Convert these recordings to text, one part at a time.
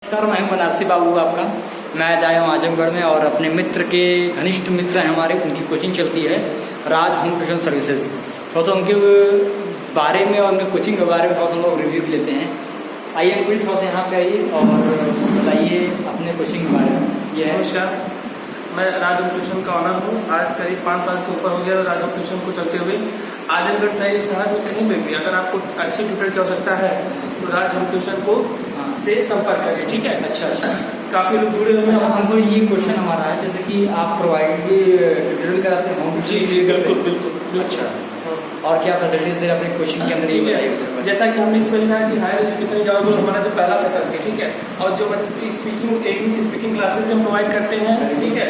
नमस्कार, मैं हूं बनारसी बाबू आपका। मैं आया हूँ आजमगढ़ में और अपने मित्र के घनिष्ठ मित्र हैं हमारे, उनकी कोचिंग चलती है राज होम ट्यूशन सर्विसेज। तो उनके बारे में और उनके कोचिंग के बारे में थोड़ा सा हम लोग रिव्यू लेते हैं। आइए अंकुल, थोड़ा सा यहाँ पे आइए और बताइए अपने कोचिंग के बारे में। ये है। नमस्कार, मैं राज होम ट्यूशन का ऑनर हूँ। आज करीब 5 साल से ऊपर हो गया राज होम ट्यूशन को चलते हुए। आजमगढ़ शहर में कहीं पे भी अगर आपको अच्छे ट्यूटर की आवश्यकता है तो राज होम ट्यूशन को से संपर्क करिए, ठीक है। अच्छा। काफी लोग जुड़े हुए हैं। हमको ये क्वेश्चन हमारा है, जैसे कि आप प्रोवाइड भी ट्यूटोरियल कराते हैं? जी बिल्कुल। अच्छा, और क्या फैसिलिटीज दे रहे अपने कोचिंग के अंदर, ये बताइए। जैसा कि हमने इसमें लिखा है कि हायर एजुकेशन जॉब हमारा जो पहला फैसिलिटी, ठीक है। और जो बच्चे स्पीकिंग इंग्लिश स्पीकिंग क्लासेस भी हम प्रोवाइड करते हैं, ठीक है।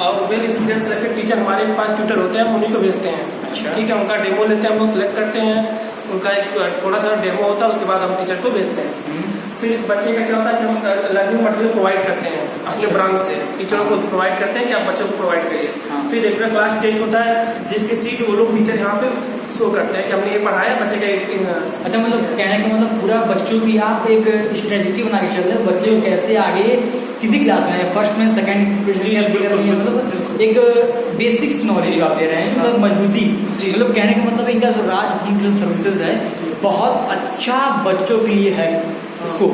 और वेल स्टूडेंट सेलेक्टेड टीचर हमारे पास ट्यूटर होते हैं, हम उन्हीं को भेजते हैं। अच्छा। ठीक है, उनका डेमो लेते हैं, हम लोग सेलेक्ट करते हैं, उनका एक थोड़ा सा डेमो होता है, उसके बाद हम टीचर को भेजते हैं। फिर बच्चे का क्या होता है कि हम लर्निंग मटेरियल प्रोवाइड करते हैं अपने ब्रांच से, टीचरों को प्रोवाइड करते हैं कि आप बच्चों को प्रोवाइड करिए। फिर रेगुलर क्लास टेस्ट होता है जिसके सीट वो लोग टीचर यहाँ पे शो करते हैं कि हमने ये पढ़ाया बच्चे का। अच्छा, मतलब कहने का मतलब पूरा बच्चों की आप एक स्ट्रेटेजी बना के चल रहे हो, बच्चे को कैसे आगे किसी क्लास में फर्स्ट में सेकंड मतलब एक बेसिक्स नॉलेज आप दे रहे हैं, मतलब मजबूती। मतलब कहने का मतलब इनका जो राज होम ट्यूशन सर्विसेज है बहुत अच्छा बच्चों के लिए है इसको।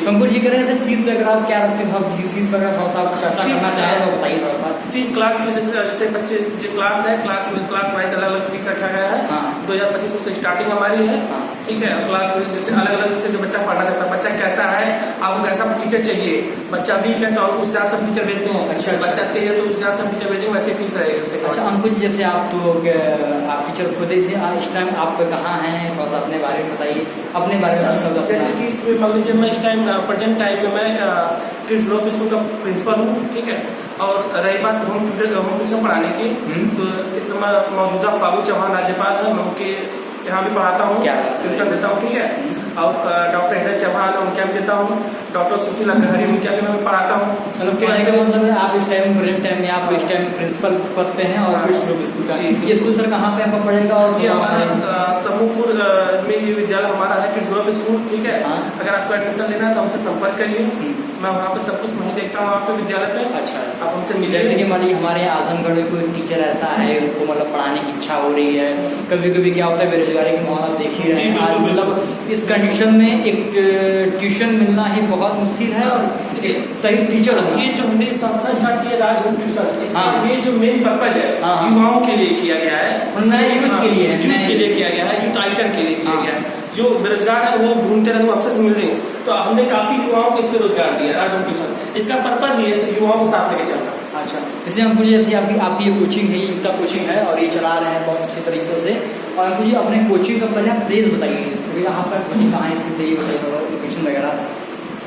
हमको ये करें जैसे फीस वगैरह आप क्या रखते हैं, फीस वगैरह थोड़ा सा पैसा करना चाहे तो बताइए थोड़ा सा। फीस क्लास में जैसे बच्चे जो क्लास है, क्लास वाइज अलग अलग फीस रखा गया है। 2500 से स्टार्टिंग हमारी है, ठीक है। क्लास में जैसे अलग अलग से जो बच्चा पढ़ना चाहता है, बच्चा कैसा है, आपको कैसा टीचर चाहिए। बच्चा वीक है तो आप उस हिसाब से टीचर भेजते हैं। अच्छा। बच्चा तेज है तो उस हिसाब से टीचर भेजेंगे, वैसे फीस रहेगी उससे। अच्छा अंकुश, जैसे आप तो आप टीचर खुद से इस टाइम आप कहाँ हैं, थोड़ा सा अपने बारे में बताइए, अपने बारे में सब। जैसे कि इसमें मान लीजिए मैं इस टाइम प्रेजेंट टाइम में मैं किड्स ग्लोब स्कूल का प्रिंसिपल हूँ, ठीक है। और रही बात होम ट्यूशन पढ़ाने की, तो इस समय मौजूदा फागू चौहान राज्यपाल है, मैं उनके यहाँ भी पढ़ाता हूँ, ट्यूशन देता हूँ, ठीक है। और डॉक्टर हृदय चौहान उनके यहाँ भी देता हूँ, डॉक्टर सुशीला कहरी उनके यहाँ भी मैं पढ़ाता हूँ। मतलब आप इस टाइम प्रेजेंट टाइम में आप इस टाइम प्रिंसिपल पद पे हैं और किड्स ग्लोब स्कूल का। ये स्कूल सर कहाँ पे आपका पढ़ेगा? और ये हमारा समूहपुर में ये विद्यालय हमारा है, किड्स ग्लोब स्कूल, ठीक है। अगर आपको एडमिशन लेना है तो हमसे संपर्क करिए, मैं वहाँ पे सब कुछ वहीं देखता हूँ, वहाँ पे विद्यालय पे। अच्छा, आप हमसे मिलिए। जैसे कि हमारे आजमगढ़ में कोई टीचर ऐसा है उनको मतलब पढ़ाने की इच्छा हो रही है, कभी कभी क्या होता है बेरोजगारी के माहौल देख ही रहे हैं, मतलब इस कंडीशन में एक ट्यूशन मिलना ही बहुत मुश्किल है और सही टीचर होना। ये जो हमने संस्था स्टार्ट की है राज होम ट्यूशन, इसके लिए जो मेन पर्पज है युवाओं के लिए किया गया है, यूथ के लिए किया गया है, यूथ आइकन के लिए किया गया है। जो बेरोजगार है वो ढूंढते रहे, वो हमसे मिल रहे हैं, तो हमने काफी युवाओं को इस पे रोजगार दिया राज होम ट्यूशन। इसका पर्पज ये है युवाओं को साथ लेके चलना। अच्छा, इसलिए हमको जैसे आपकी ये कोचिंग है, युक्ता कोचिंग है और ये चला रहे हैं बहुत अच्छे तरीके से। और हमको ये अपने कोचिंग का पहले आप प्लेस बताइए, यहाँ पर कोचिंग कहाँ है, इसकी लोकेशन वगैरह।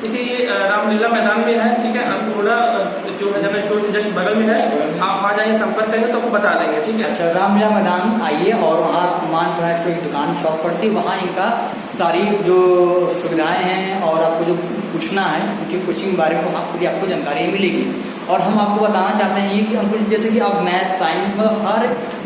देखिए ये रामलीला मैदान में है, ठीक है। अन्नपूर्णा जो है जनरल स्टोर के जस्ट बगल में है, आप वहाँ जाइए, संपर्क करेंगे तो आपको बता देंगे, ठीक है। अच्छा, रामलीला मैदान आइए और वहाँ मान की दुकान शॉप पड़ती है, वहाँ इनका सारी जो सुविधाएं हैं और आपको जो पूछना है उनकी कोचिंग के बारे में वहाँ पूरी आपको जानकारी मिलेगी। और हम आपको बताना चाहते हैं ये कि हमको जैसे कि आप मैथ साइंस मतलब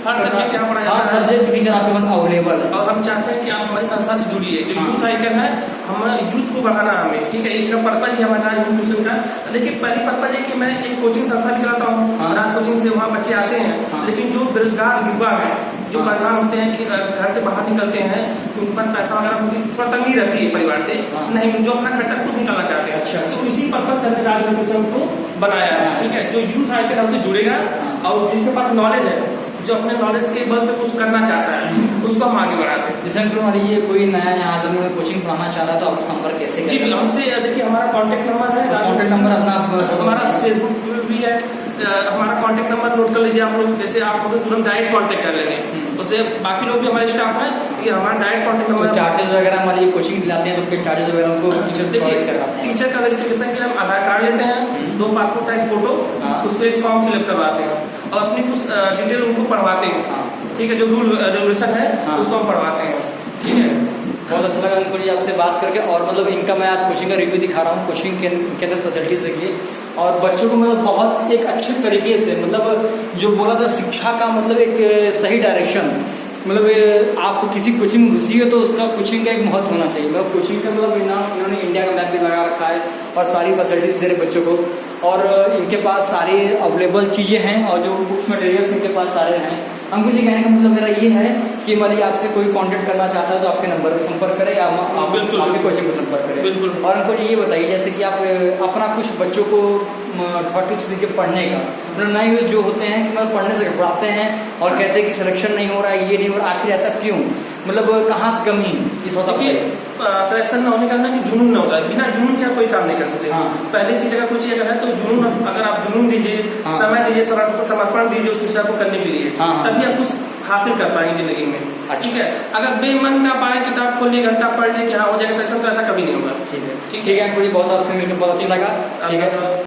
हर सब्जेक्ट यहाँ पढ़ाया जाता है, हर सब्जेक्ट टीचर आपके पास अवेलेबल है। और हम चाहते हैं कि आप हमारी संस्था से जुड़िए। जो यूथ आइकन है, हम यूथ को बढ़ाना हमें, ठीक है। इसका पर्पज ही हमारा राज होम ट्यूशन का। देखिए पहली पर्पज है कि मैं एक कोचिंग संस्था भी चलाता हूँ, राज कोचिंग से वहाँ बच्चे आते हैं, लेकिन जो बेरोजगार युवा है, जो परेशान होते हैं कि घर से बाहर निकलते हैं, उनके पास पैसा वगैरह थोड़ा तंगी रहती है परिवार से, नहीं जो अपना खर्चा खुद निकालना चाहते हैं। अच्छा, तो इसी पर्पज से हमने राज होम ट्यूशन को बनाया है, ठीक है। जो यूथ आइकन हमसे जुड़ेगा और जिसके पास नॉलेज है, जो अपने नॉलेज के बल पे कुछ करना चाहता है, उसको हम आगे बढ़ाते हैं। जैसे हमारी ये कोई नया यहाँ आजमगढ़ कोचिंग पढ़ाना चाह रहा है तो आप संपर्क कैसे? जी हमसे देखिए हमारा कॉन्टेक्ट नंबर है, कॉन्टेक्ट नंबर अपना हमारा फेसबुक पे भी है, हमारा कॉन्टेक्ट नंबर नोट कर लीजिए आप लोग। जैसे आप लोग तुरंत डायरेक्ट कॉन्टेक्ट कर लेंगे, उससे बाकी लोग भी हमारे स्टाफ है कि हमारा डायरेक्ट कॉन्टेक्ट नंबर। चार्जेस वगैरह हमारी कोचिंग दिलाते हैं तो चार्जेस वगैरह उनको टीचर का वेरिफिकेशन के लिए हम आधार कार्ड लेते हैं, 2 पासपोर्ट साइज फोटो, उसको एक फॉर्म फिलअप करवाते हैं और अपनी कुछ डिटेल उनको पढ़वाते हैं, ठीक है। जो रूल रेगुलेशन है उसको हम पढ़वाते हैं, ठीक है। बहुत अच्छा लगा अंकुर जी आपसे बात करके। और मतलब इनका मैं आज कोचिंग का रिव्यू दिखा रहा हूँ, कोचिंग के अंदर फैसिलिटीज देखिए और बच्चों को मतलब बहुत एक अच्छे तरीके से मतलब जो बोला था शिक्षा का मतलब एक सही डायरेक्शन मतलब आप किसी कोचिंग में घुसी हो तो उसका कोचिंग का एक महत्व होना चाहिए। मतलब कोचिंग का मतलब इन्होंने इंडिया का मैप भी लगा रखा है और सारी फैसिलिटीज दे रहे बच्चों को, और इनके पास सारी अवेलेबल चीज़ें हैं और जो बुक्स मटेरियल्स इनके पास सारे हैं। हमको ये कहने का मतलब मेरा ये है कि हमारी आपसे कोई कांटेक्ट करना चाहता है तो आपके नंबर पर संपर्क करें या आपके कोचिंग को संपर्क करें। बिल्कुल। और हमको ये बताइए जैसे कि आप अपना कुछ बच्चों को थोड़ा टिप्स दीजिए पढ़ने का। मतलब नए जो होते हैं कि मतलब पढ़ने से घबराते हैं और कहते हैं कि सिलेक्शन नहीं हो रहा है, ये नहीं हो रहा, आखिर ऐसा क्यों, मतलब कहाँ से कमी कि थोड़ा सिलेक्शन न होने का ना कि जुनून न होता है, बिना जुनून के आप कोई काम नहीं कर सकते। हाँ। पहली चीज अगर कोई चीज अगर है तो जुनून, अगर आप जुनून दीजिए, हाँ। समय दीजिए, समर्पण दीजिए उस विषय को करने के लिए, हाँ। तभी आप कुछ हासिल कर पाएंगे जिंदगी में। अच्छा। ठीक है, अगर बेमन का पाए किताब खोल लिए घंटा पढ़ लिए कि हाँ हो जाएगा सिलेक्शन, तो ऐसा कभी नहीं होगा। ठीक है, मुझे बहुत आपसे मिलकर बहुत अच्छा लगा। ठीक है।